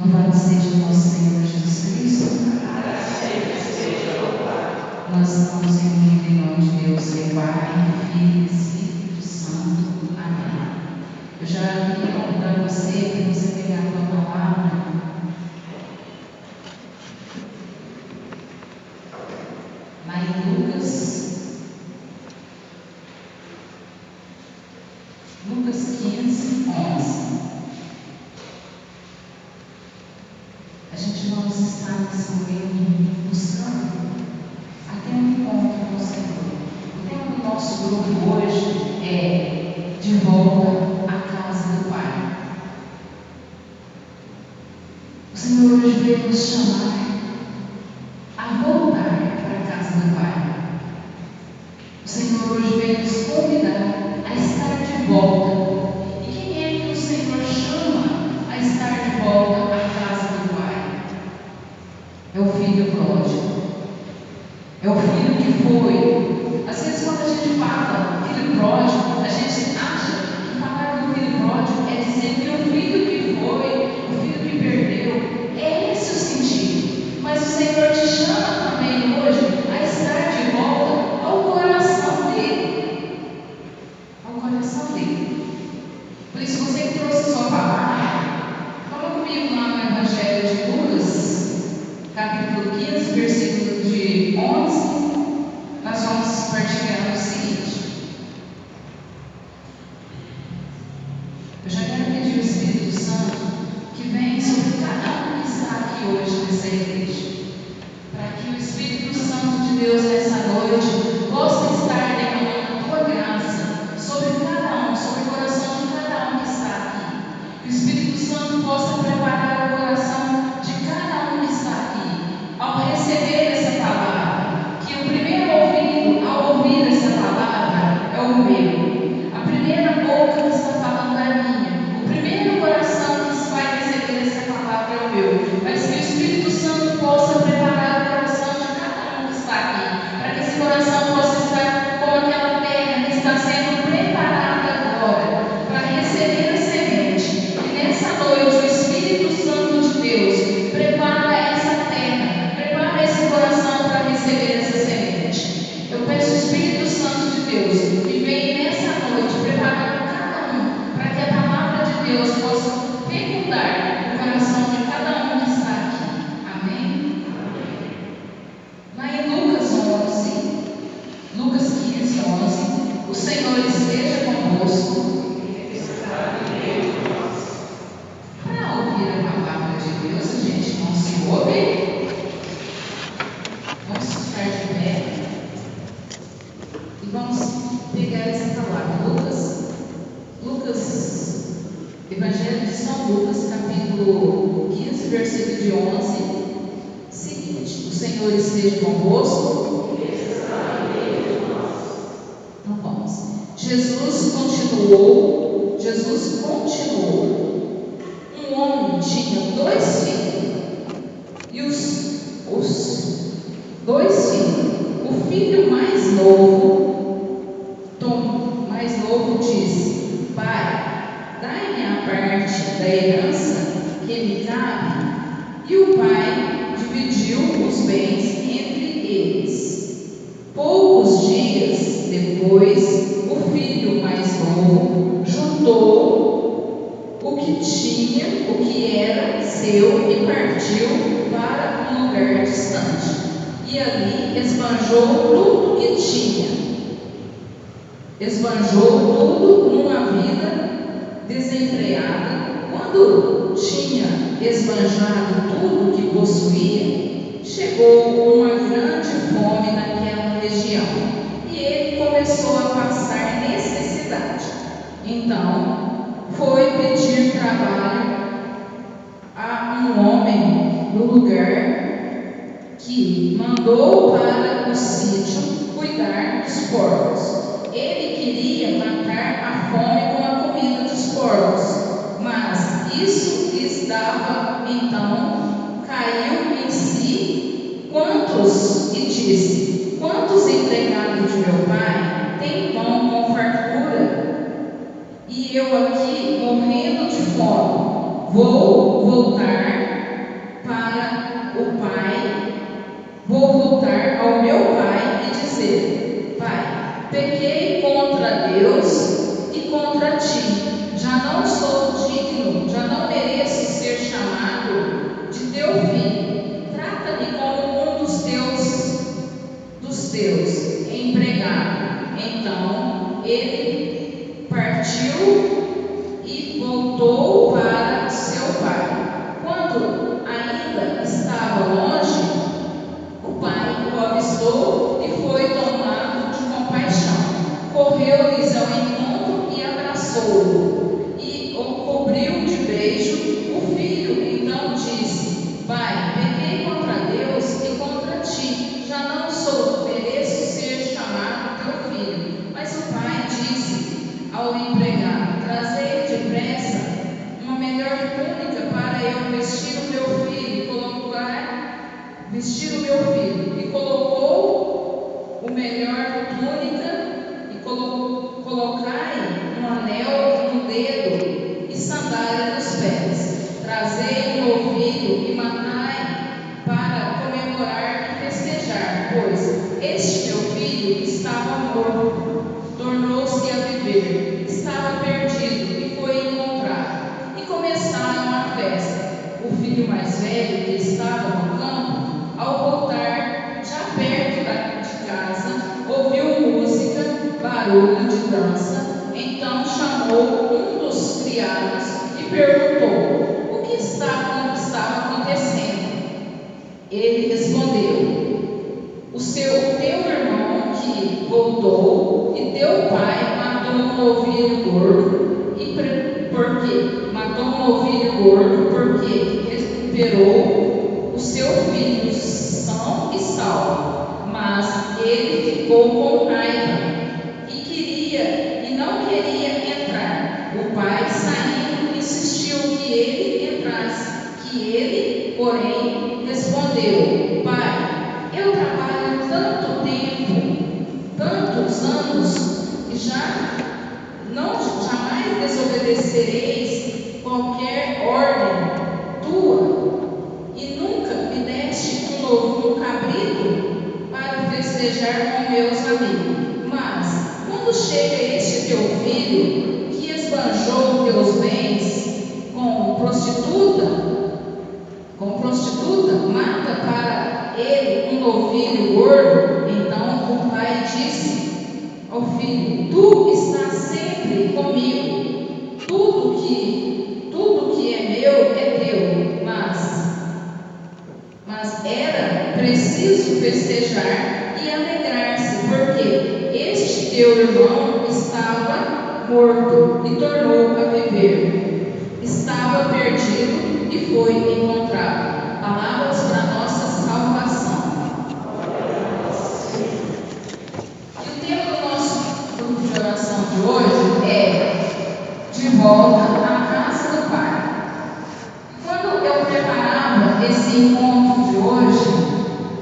Louvado seja nosso Senhor Jesus Cristo. Nós estamos reunidos em nome de Deus, Pai, Filho e Espírito Santo. Amém. Eu já queria convidar você para você pegar a tua palavra. Lá em Lucas 15, 11. A gente vamos estar nesse momento buscando até um encontro com o Senhor. O tema do nosso grupo hoje é De Volta à Casa do Pai. O Senhor hoje veio nos chamar a voltar para a casa do Pai. O Senhor hoje veio nos convidar a estar de volta. E quem é que o Senhor chama a estar de volta à casa do Pai? É o filho pródigo. É o filho que foi. Às vezes, quando a gente fala filho pródigo, a gente acha que falar do filho pródigo é dizer que o filho que foi, o filho que perdeu. É esse o sentido. Mas o Senhor te chama também hoje a estar de volta ao coração dele. Ao coração dele. Por isso, você que trouxe sua palavra, fala comigo lá no Evangelho de Lucas, capítulo 15, versículo de 11. Nós vamos partilhar o seguinte. Eu já quero pedir ao Espírito Santo que venha sobre cada um que está aqui hoje nessa igreja, para que o Espírito Santo de Deus nessa noite possa estar derramando a tua graça sobre cada um, sobre o coração de cada um que está aqui. Que o Espírito Santo possa preparar o coração de cada um que está aqui ao receber essa palavra. Que o primeiro ouvido ao ouvir essa palavra é o meu. A primeira boca que está falando é a minha. O primeiro coração que vai receber essa palavra é o meu. Mas que o Espírito Santo possa preparar o coração de cada um que está aqui, para que esse coração possa estar como aquela terra que está sendo preparada agora para receber a semente. E nessa noite o Espírito Santo de Deus prepara essa terra, prepara esse coração para receber essa semente. Eu peço o Espírito Santo de Deus que venha nessa noite preparando cada um para que a palavra de Deus possa fecundar o coração de cada um que está aqui. Amém? Lá em Lucas 15, 11, o Senhor esteja convosco. Para ouvir a palavra de Deus, a gente não se ouve. Vamos ficar de pé e vamos pegar essa palavra. Evangelho de São Lucas, capítulo 15, versículo de 11. Seguinte: o Senhor esteja convosco. Então vamos. Jesus continuou. Um homem tinha 2 filhos. E os 2 filhos, o filho mais novo disse: Pai, dai-me a parte da herança que me cabe. E o pai dividiu os bens entre eles. Poucos dias depois, o filho mais novo juntou o que tinha, o que era seu, e partiu para um lugar distante. E ali esbanjou tudo que tinha. Esbanjou tudo numa vida desenfreada. Quando tinha esbanjado tudo que possuía, chegou uma grande fome naquela região, e ele começou a passar necessidade. Então foi pedir trabalho a um homem no lugar, que mandou para o sítio cuidar dos porcos. Ele queria matar a fome com a comida dos porcos, mas isso lhes dava. Então caiu em si e disse: Quantos empregados de meu pai têm pão com fartura, e eu aqui morrendo de fome? Vou voltar voltar ao meu pai e dizer: Pai, pequei contra Deus e contra ti. Já não sou digno, já não mereço ser chamado de teu filho. Trata-me como um dos teus empregados. Então ele partiu e voltou para seu pai. Quando ainda estava longe, o pai o avistou e foi tomado de compaixão. Correu-lhes ao encontro e abraçou-o e o cobriu de beijo. O filho então disse: Pai, pequei contra Deus e contra ti. Já não mereço ser chamado teu filho. Mas o pai disse ao empregado: Trazei depressa uma melhor túnica para eu vestir o meu filho e colocou o melhor túnica e colocai um anel no dedo e sandália nos pés. Trazei um novilho e matai para comemorar e festejar, pois este meu filho estava morto, tornou-se a viver, estava perdido e foi encontrado. E começaram a festa. O filho mais velho, que estava no campo, ao voltar, já perto de casa, ouviu música, barulho de dança. Então chamou um dos criados e perguntou: O que estava acontecendo? Ele respondeu: teu irmão que voltou e teu pai matou um novilho gordo, porque recuperou o seu filho são e salvo. Mas ele ficou com raiva e não queria entrar. O pai, saindo, insistiu que ele entrasse. Porém, respondeu: Pai, eu trabalho tanto tempo, tantos anos, e jamais desobedecereis qualquer ordem tua, e nunca me deste um cabrito para festejar com meus amigos. Mas, quando chega este teu filho, que esbanjou teus bens com prostituta, mata para ele um novilho gordo. Então o pai disse ao filho: Tu estás sempre comigo, tudo que é meu é teu. Mas era preciso festejar e alegrar-se, porque este teu irmão estava morto e tornou a viver, estava perdido e foi encontrado. Palavras para nossa salvação. E o tema do nosso grupo de oração de hoje é De Volta à Casa do Pai. Quando eu preparava esse encontro de hoje,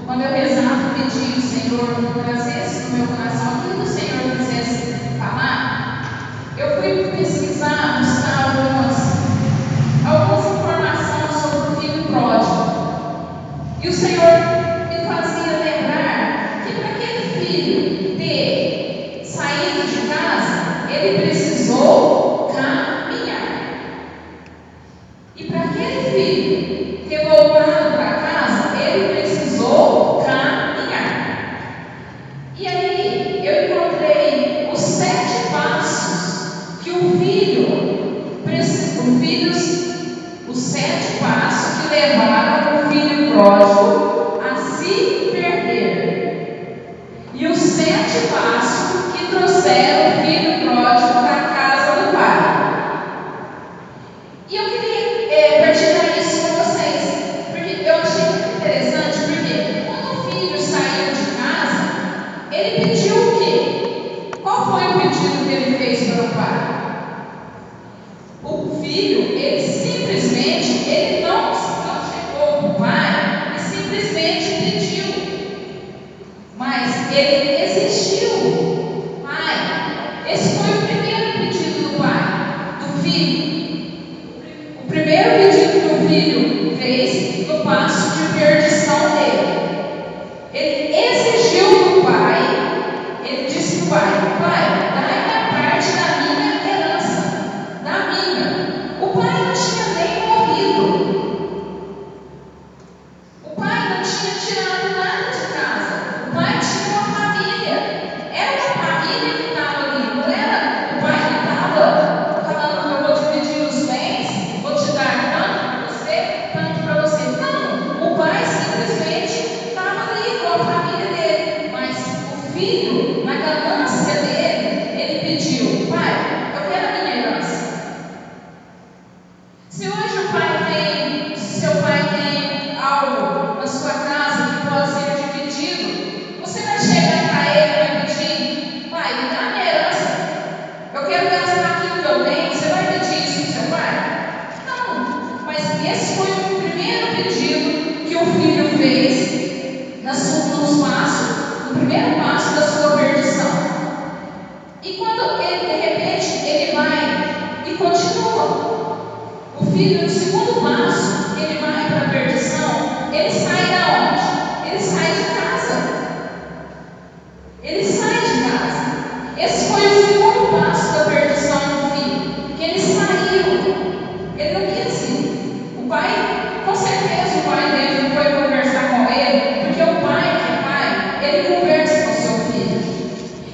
quando eu rezava, pedi ao Senhor trazesse no meu coração aquilo que o Senhor quisesse falar, eu fui pesquisar, buscar algumas informações sobre o filho pródigo. E o Senhor me fazia lembrar que para aquele filho ter saído de casa, ele precisou caminhar. E para aquele filho ter voltado para casa, ele precisou caminhar. E aí eu encontrei os 7 passos que o filho precisou. Os 7 passos que levaram o filho pródigo a se perder. E os 7 passos que trouxeram o filho pródigo para a casa do pai. E eu queria partilhar isso com vocês, porque eu achei muito interessante, porque quando o filho saiu de casa, ele pediu o quê? Qual foi o pedido que ele fez para o pai? O filho, ele não chegou para o pai e simplesmente pediu, mas ele existiu. Pai, esse foi o primeiro pedido do pai, do filho. O primeiro pedido que o filho fez no passo de perdição dele. Ele pai: Pai, dai-me a parte da minha herança, da minha. O pai não tinha nem morrido. O pai não tinha tirado nada de casa. O pai tinha uma família. Era uma família que estava ali. Não era o pai que estava falando: eu vou dividir os bens, vou te dar tanto para você, tanto para você. Não. O pai simplesmente estava ali com a família dele. Mas o filho, na ganância dele, ele pediu: Pai, eu quero a minha herança. Se hoje o pai tem, se seu pai tem algo na sua casa que pode ser dividido, você vai chegar para ele e vai pedir: Pai, me dá a minha herança, eu quero gastar aquilo que eu tenho. Você vai pedir isso para o seu pai? Não. Mas esse foi o primeiro pedido que o filho fez no primeiro passo da sua perdição. E quando ele, de repente, ele vai e continua. O filho, no segundo passo, que ele vai para a perdição, ele sai da onde? Ele sai de casa. Ele sai de casa. Esse foi o segundo passo da perdição do filho, que ele saiu. Ele não quis ir. O pai, com certeza, o pai dele foi conversar com ele, porque o pai, que é pai, ele conversa com o seu filho.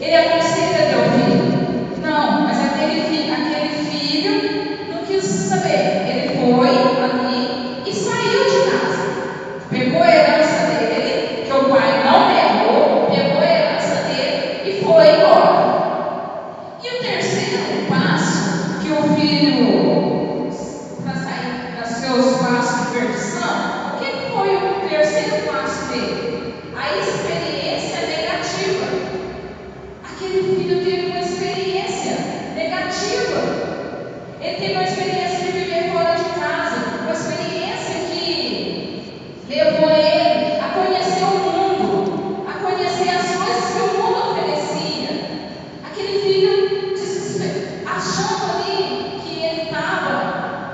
Ele aconselha teu filho. Não, mas aquele filho não quis saber. Ele foi ali e saiu de casa. Pegou a herança dele, que o pai não negou, pegou a herança dele e foi embora. E o terceiro passo que o filho, para sair dos seus passos de perdição, o que foi o terceiro passo dele? A experiência negativa. Aquele filho teve uma experiência negativa. Ele teve uma experiência de viver fora de casa, uma experiência que levou ele a conhecer o mundo, a conhecer as coisas que o mundo oferecia. Aquele filho achando ali que ele estava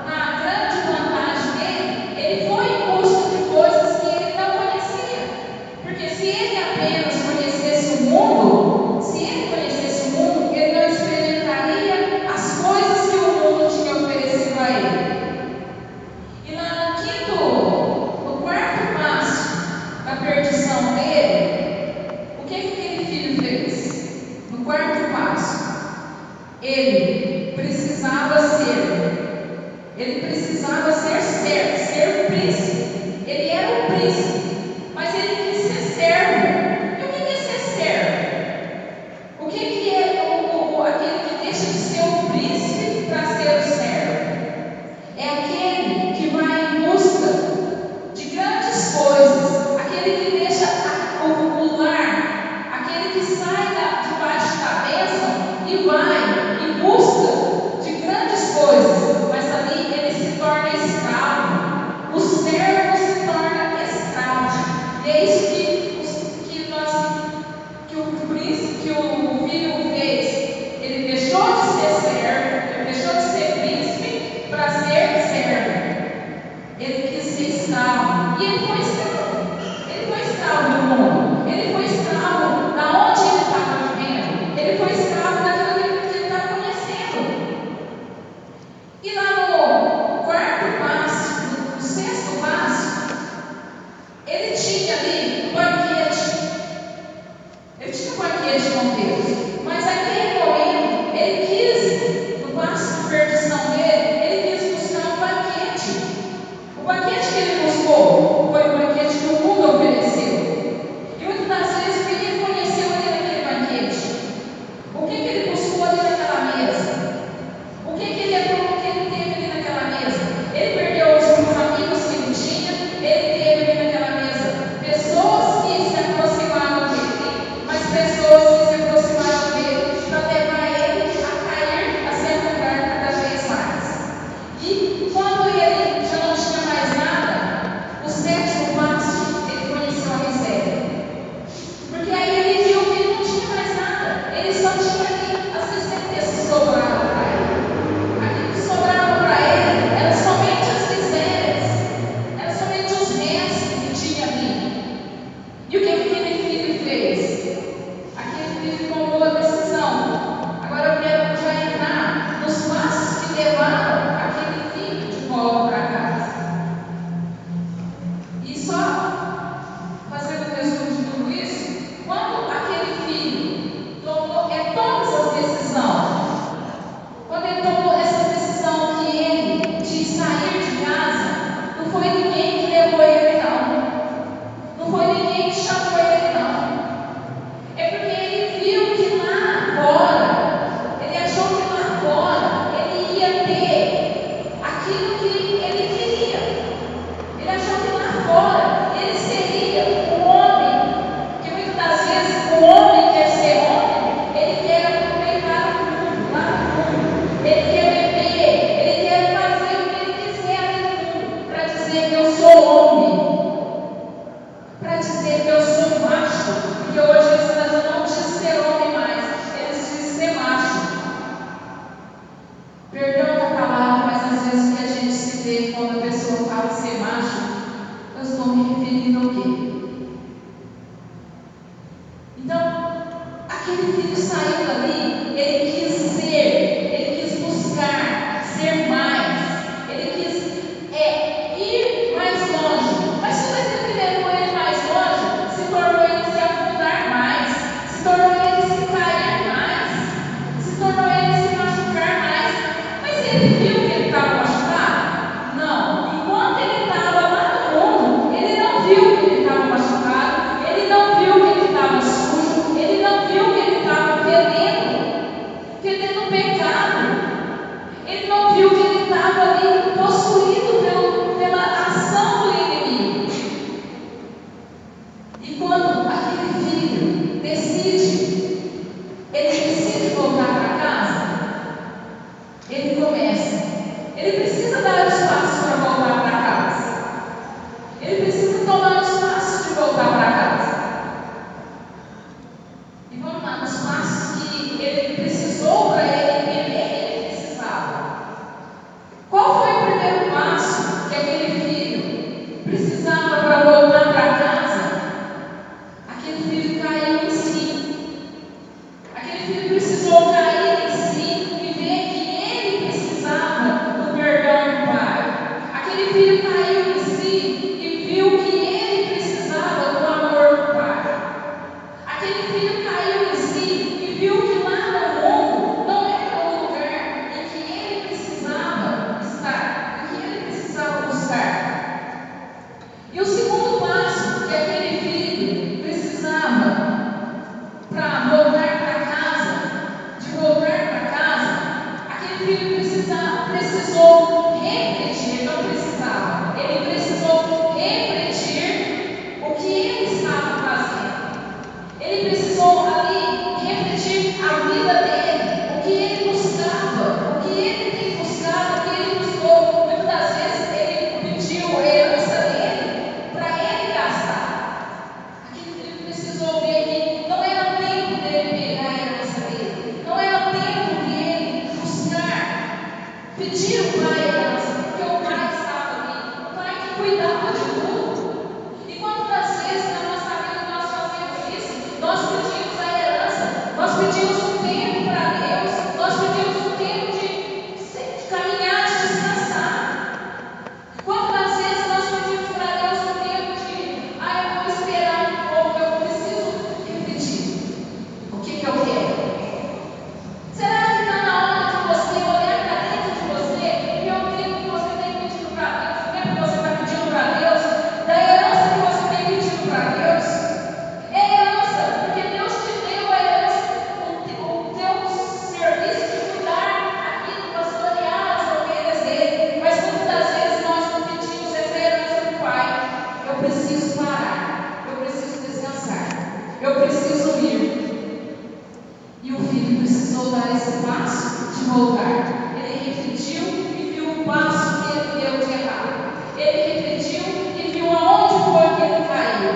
na grande vantagem dele, ele foi em busca de coisas que ele não conhecia. Porque se ele apenas conhecesse o mundo, ele não experimentaria as coisas que o mundo tinha oferecido a ele. E lá no quarto passo da perdição dele, o que aquele filho fez? No quarto passo, ele precisava ser príncipe. Ele era o príncipe, mas ele quis ser servo. E o que é ser servo? O que é aquele que deixa de ser o príncipe para ser o servo? É aquele que vai em busca de grandes coisas, aquele que deixa o lar, aquele que sai debaixo da bênção e vai em busca de grandes coisas, mas ali ele se torna escravo. O servo se torna escravo. E é isso que o filho fez. Ele deixou de ser servo, ele deixou de ser príncipe para ser servo. Ele quis ser escravo. E ele foi escravo. Ele foi escravo do mundo. Ele foi escravo da onde ele estava vivendo. Ele foi escravo daquilo que ele estava conhecendo. E lá no quarto passo, no sexto passo, ele tinha ali um banquete. Ele tinha um banquete com Deus. Mas naquele momento, ele quis, no passo de perdição dele, ele quis buscar um banquete. O banquete que ele buscou foi uma dizer que eu sou homem, para dizer que eu sou macho, porque hoje a geração não diz ser homem mais, eles dizem ser macho. Perdão da palavra, mas às vezes o que a gente se vê quando a pessoa fala ser macho, eu estou me referindo ao quê? Então, aquele filho saiu dali, ele quis ser, ele quis buscar ser mais, ele quis ir mais longe. Mas tudo aquilo que levou ele mais longe se tornou ele se afundar mais, se tornou ele se cair mais, se tornou ele se machucar mais. Mas ele viu que ele estava machucado? Não. Enquanto ele estava lá no mundo, ele não viu que ele estava machucado, ele não viu que ele estava sujo, ele não viu que ele estava fedendo pecado. Ele não viu que ele estava ali possuído pela ação do inimigo. E quando aquele filho decide voltar para casa, ele precisa dar os passos para voltar para casa. Ele precisa tomar os passos de voltar para casa. E vamos lá, nos passos que ele precisou para ele entender que ele precisava. Qual foi o primeiro passo que aquele filho precisava para voltar para casa? Aquele filho caiu em si. Aquele filho precisou cair em si e ver que ele precisava do perdão do pai. Aquele filho caiu em si e viu que ele precisava do amor do pai. Aquele filho caiu em si e viu que lá no mundo não era o lugar em que ele precisava estar, em que ele precisava buscar. E o segundo passo que aquele filho precisava para voltar para casa, aquele filho precisou refletir, não precisava, ele precisou refletir o que ele estava fazendo. Ele precisou ali refletir a vida dele, o que ele buscava, o que ele tem buscado, o que ele buscou. Muitas das vezes ele pediu a herança dele para ele gastar. Aquele filho precisou ver que não era tempo dele pegar a herança dele, não era tempo dele buscar, pedir o pai a herança, porque o pai estava ali, o pai que cuidava de tudo. E quantas vezes na nossa vida nós fazemos isso? Nós pedimos a herança, nós pedimos um tempo para Deus, nós pedimos um tempo de caminhar, de descansar. Quantas vezes nós pedimos para Deus um tempo eu vou esperar um pouco, eu preciso refletir. O que eu quero? Será que está na hora de você olhar para dentro de você e ver o tempo que você tem pedido para Deus, o tempo que você está pedindo para Deus, da herança que você tem pedido para Deus? É herança, porque Deus te deu a herança, o teu serviço de cuidar aqui, de pastorear as ovelhas dele. Mas muitas das vezes nós não pedimos essa herança do Pai. Eu preciso parar, eu preciso descansar, eu preciso ir. E o filho precisou dar esse passo de voltar. Ele refletiu e viu o passo que ele deu de errado. Ele refletiu e viu aonde foi que ele caiu.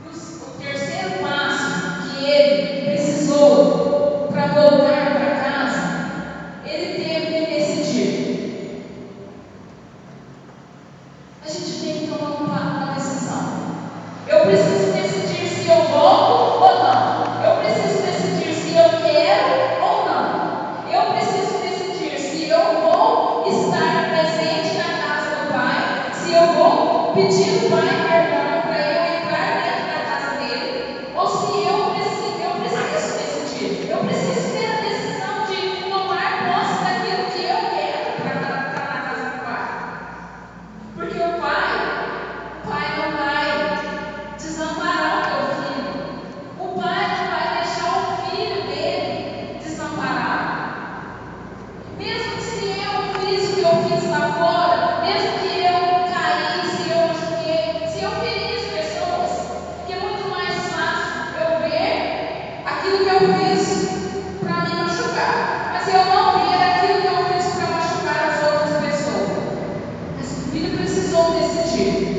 E o terceiro passo que ele precisou para voltar para casa, ele teve que decidir. A gente tem que tomar uma decisão. Eu preciso decidir se eu volto ou não. Eu preciso decidir se eu quero ou não. Eu preciso decidir se eu vou estar presente na casa do Pai, se eu vou pedir o Pai perdão para eu entrar dentro da casa dele, ou se eu preciso decidir. Eu preciso ter a decisão de tomar posse daquilo que eu quero para estar na casa do Pai. Porque o Pai não vai desamparar o meu filho. O pai não vai deixar o filho dele desamparado. Mesmo se eu fiz o que eu fiz lá fora, mesmo que eu caí, se eu machuquei, se eu feri precisou decidir.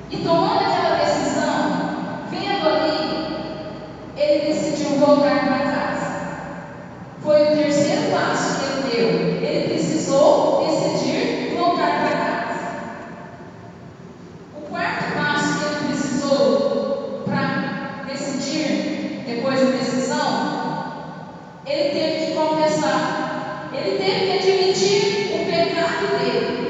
E tomando aquela decisão, vendo ali, ele decidiu voltar para casa. Foi o terceiro passo que ele deu. Ele precisou decidir voltar para casa. O quarto passo que ele precisou para decidir, depois da decisão, ele teve que confessar. Ele teve que admitir o pecado dele.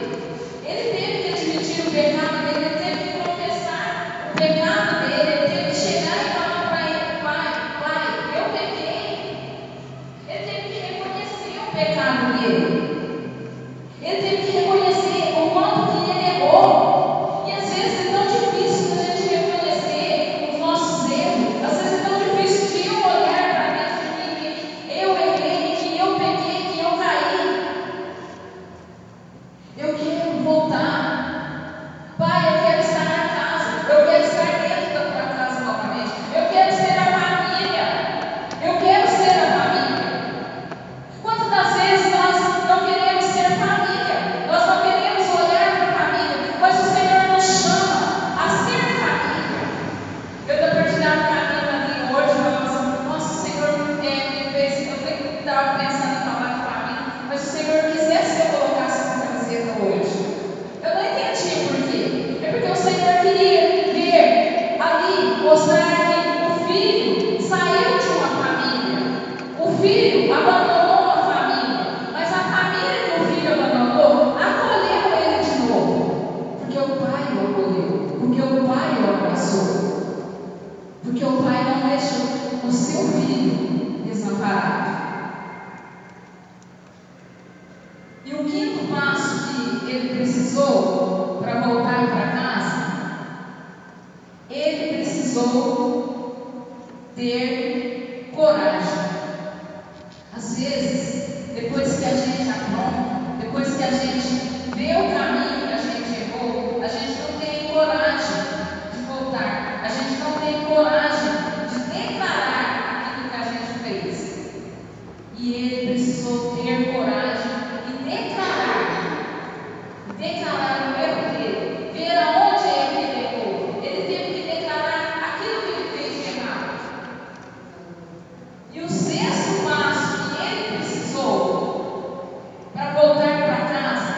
Ele teve que admitir o pecado dele. Ele teve que confessar o pecado dele. Ele teve que chegar e falar para ele: Pai, eu pequei. Ele teve que reconhecer o pecado dele. Ele teve que reconhecer o quanto que ele errou. E às vezes é tão difícil da gente reconhecer os nossos erros. Às vezes é tão difícil de eu olhar para dentro de mim que eu errei, que eu pequei, que eu caí. Eu quero voltar. Pai, eu quero estar na casa. Eu quero estar dentro da tua casa novamente. Eu quero ser a família. Eu quero ser a família. Quantas das vezes nós não queremos ser família? Nós não queremos olhar para a família, mas o Senhor nos chama a ser família. Eu estou partilhando com a Camila ali hoje, falando assim: nossa, o Senhor me fez. Eu estava pensando em falar com a Camila, mas se o Senhor quisesse que eu colocasse essa camiseta hoje, eu não entendi por quê. É porque o Senhor queria ver ali, mostrar que o filho saiu de uma família. O filho abandonou a família, mas a família que o filho abandonou acolheu ele de novo, porque o pai o acolheu, porque o pai o abraçou, porque o pai não deixou o seu filho desamparado. E o quinto passo que ele precisou para voltar para casa, ele precisou ter coragem. Às vezes, depois que a gente apronta, depois que a gente vê o caminho que a gente errou, a gente não tem coragem de voltar. A gente não tem coragem de declarar aquilo que a gente fez. E ele precisou ter coragem e declarar o erro dele, ver aonde ele errou. Ele teve que declarar aquilo que ele fez de errado. E o sexto passo que ele precisou para voltar para casa,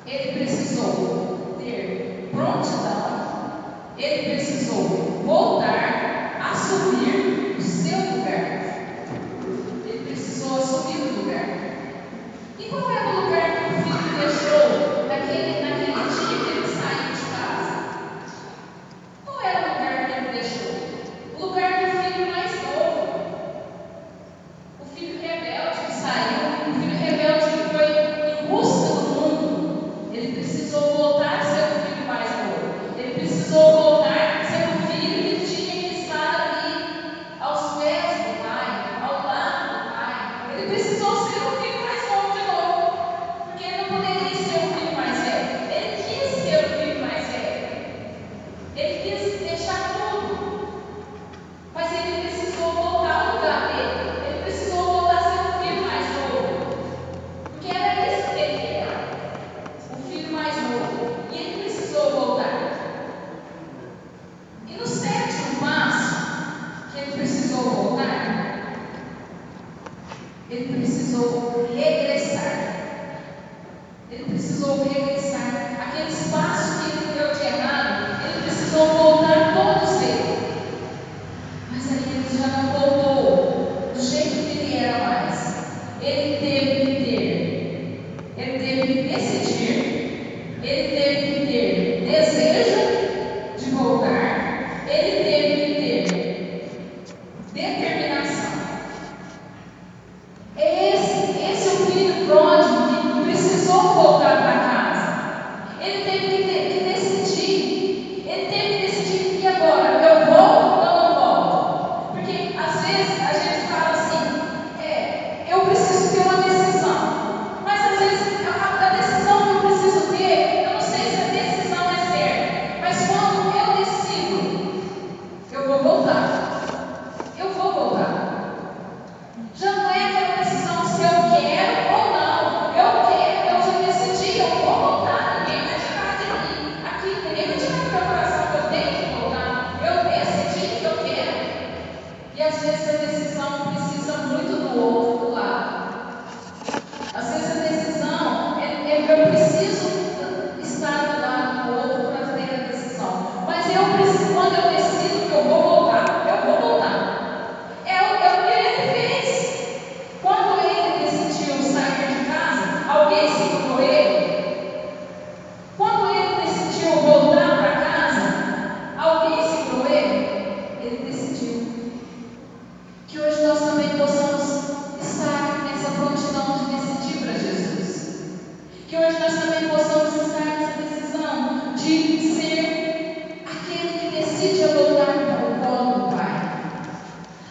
ele precisou ter prontidão, ele precisou voltar a assumir o seu lugar. Ele precisou assumir o lugar. E qual era o lugar que o filho deixou naquele dia que ele saiu de casa? Qual era o lugar que ele deixou? O lugar do filho mais novo. O filho rebelde que saiu, o filho rebelde que foi em busca do mundo. Ele precisou voltar a ser o filho mais novo. Ele precisou voltar a ser o filho que tinha que estar ali, aos pés do pai, ao lado do pai. Ele precisou ser o filho mais novo de novo, porque ele não poderia ser o filho mais velho. Ele quis ser o filho mais velho. Ele quis deixar tudo. Mas ele precisou voltar ao lugar dele. Ele precisou voltar a ser o filho mais novo. Porque era isso que ele era. O filho mais novo. E ele precisou voltar. E no sétimo passo, que ele precisou voltar, ele precisou regressar. Ele precisou regressar. Aqueles passos que ele deu de errado, ele precisou voltar todos eles. Mas aí ele já não voltou do jeito que ele era mais. Ele teve que decidir, ele teve que ter desejo de voltar, ele teve que ter determinação. Esse é o filho pródigo que precisou voltar para casa. Ele teve que decidir. Ele teve que decidir: e agora? Eu volto ou não volto? Porque às vezes a gente fala assim: eu preciso ter uma decisão. Mas às vezes a decisão que eu preciso ter, eu não sei se a decisão é certa. Mas quando eu decido hoje nós também possamos estar nessa decisão de ser aquele que decide voltar para o colo do Pai.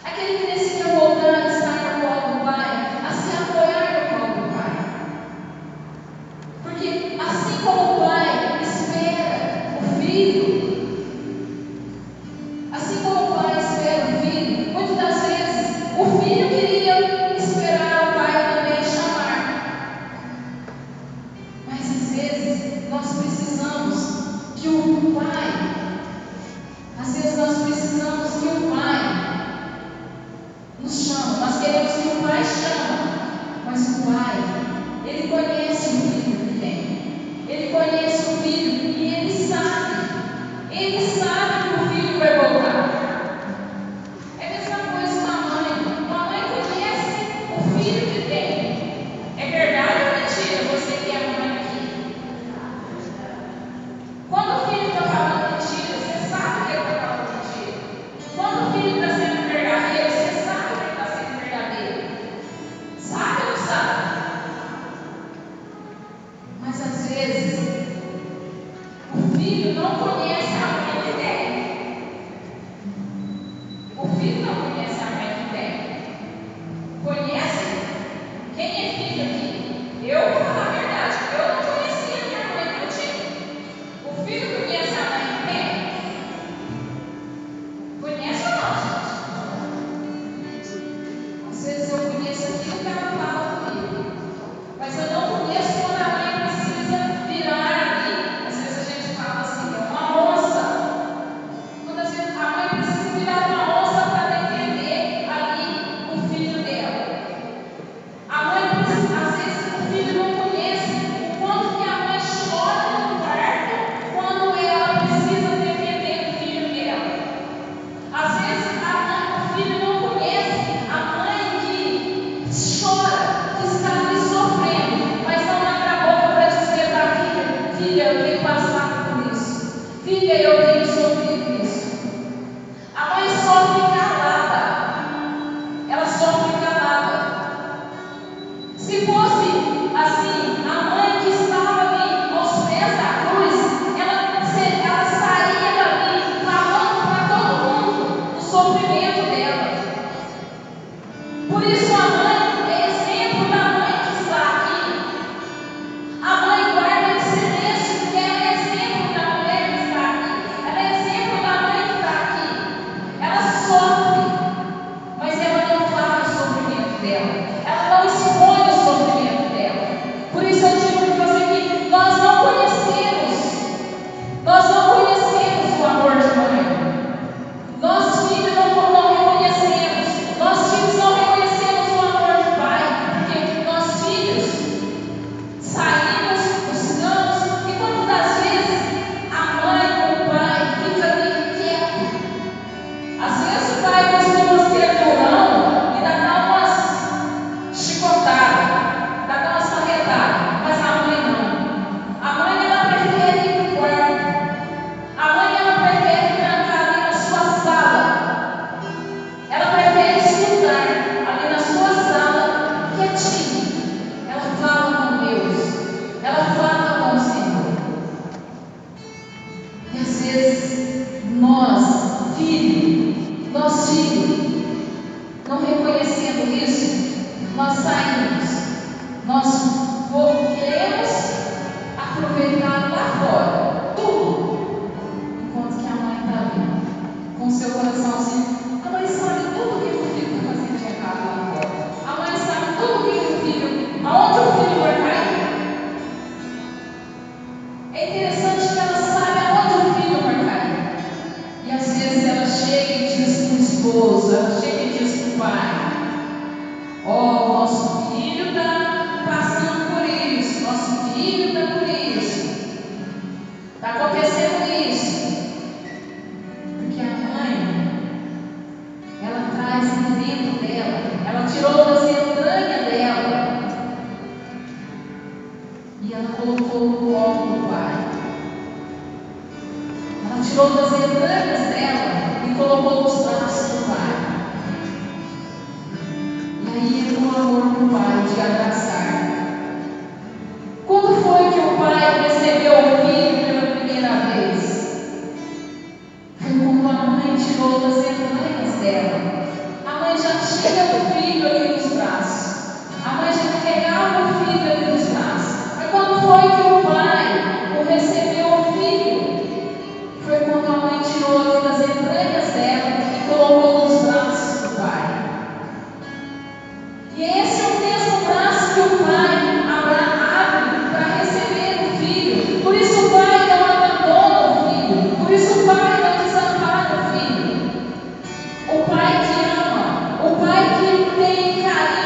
Aquele que decide voltar a estar no colo do Pai, a se apoiar no colo do Pai. Porque assim como o Pai espera o Filho, assim como o Pai espera o Filho, muitas das vezes o Filho queria esperar o Pai também chamar. Mas às vezes nós precisamos que o Pai, às vezes nós precisamos que o Pai nos chama. Nós queremos que o Pai chama, mas o Pai, Ele conhece o Filho que tem. Ele conhece o Filho e Ele sabe que o Filho vai voltar. É a mesma coisa com a mãe. Uma mãe conhece o Filho que tem. É verdade ou mentira? Você que é mãe aqui. Quando o filho está falando mentira, você sabe que ele está falando mentira. Quando o filho está sendo verdadeiro, você sabe que ele está sendo verdadeiro. Sabe ou não sabe? Mas às vezes, o filho não conhece a mãe que tem. O filho não conhece a mãe que tem. Conhece? Quem é filho aqui? Eu vou falar a verdade. Eu não conhecia a minha mãe que eu tinha. O filho conhece a mãe que tem? Conhece ou não, gente? Às vezes eu conheço aquilo que ela fala comigo. Mas eu não conheço quando a mãe precisa virar ali. Às vezes a gente fala assim, é uma onça. Quando às vezes a mãe precisa virar uma onça para defender ali o filho dela. A mãe precisa, às vezes o filho não conhece o quanto que a mãe chora no parto quando ela precisa defender o filho dela. Às vezes o filho não conhece a mãe que chora, que está ali sofrendo, mas não abre a boca para dizer para a filha: filha, eu tenho passado por isso. Filha, eu tenho sofrido isso. A mãe sofre calada. Ela sofre calada. Se fosse assim, a mãe que estava ali aos pés da cruz, ela sairia dali falando para todo mundo do sofrimento dela. Por isso a mãe é exemplo da mãe que está aqui. A mãe guarda em silêncio, porque ela é exemplo da mulher que está aqui. Ela é exemplo da mãe que está aqui. Ela sofre, mas ela não fala o sofrimento dela. Ela não expõe o sofrimento dela. Por isso eu digo para você que nós não conhecemos o amor de mãe. Nós filhos não reconhecemos. Nós filhos não reconhecemos o amor de pai. Porque nós filhos saímos, buscamos, e quantas das vezes a mãe ou o pai fica ali quieto. Às vezes o pai costuma ser durão e dá umas chicotadas, dá umas marretadas, mas a mãe não. A mãe ela prefere ir para o quarto. A mãe ela prefere trancar ali na sua sala. Ela prefere estudar ali na sua sala, quietinha. Ela fala com Deus. Ela fala com o Senhor. E às vezes nós, filhos, não reconhecendo isso, nós saímos. Nós queremos aproveitar lá fora tudo, enquanto que a mãe está ali, com seu coração assim. A mãe sabe tudo o que o filho está fazendo de errado lá fora. A mãe sabe tudo o que o filho, aonde o filho vai cair. É interessante que ela sabe aonde o filho vai cair. E às vezes ela chega e diz para o esposo, ela chega e diz para o pai: ó, nosso filho está passando por isso, nosso filho está por isso, está acontecendo isso. Porque a mãe, ela traz de dentro dela, ela tirou das entranhas dela e ela colocou no colo do pai. Ela tirou das entranhas dela e colocou nos braços do pai. E aí entra o amor do pai de abraçar. Quando foi tirou das entranhas dela. A mãe já tinha o filho ali nos braços. A mãe já carregava o filho ali nos braços. Mas quando foi que o pai o recebeu o filho? Foi quando a mãe tirou ali das entranhas dela e colocou nos braços do pai. E esse é o mesmo braço que o pai abre para receber o filho. Por isso o pai não abandona o filho. Por isso o pai não desampara o filho. O pai que ama, o pai que tem carinho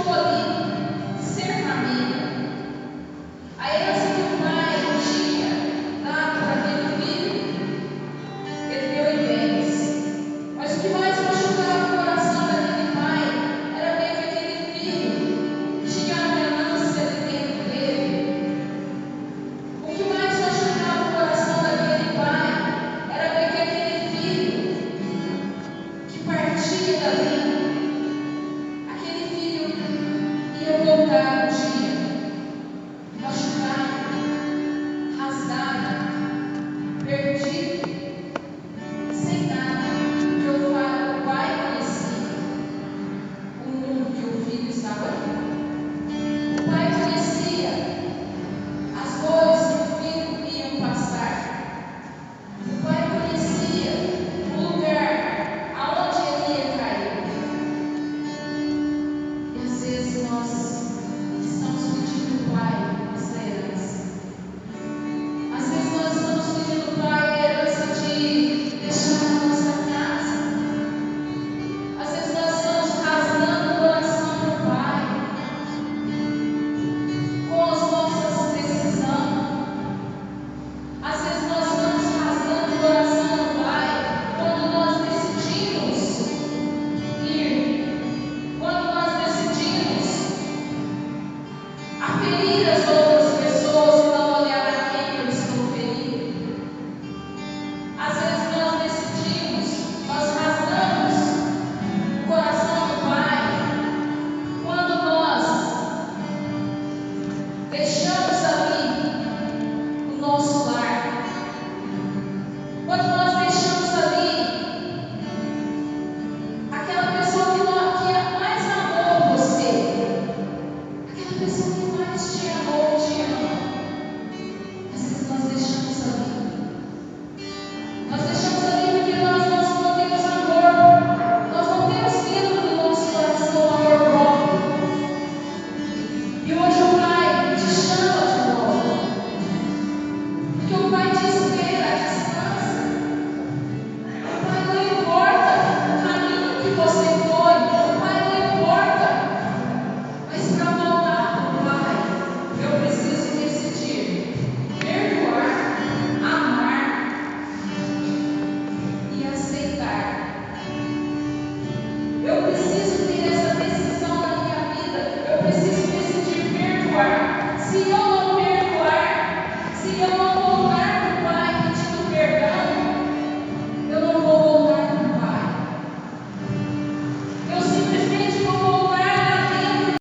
poderia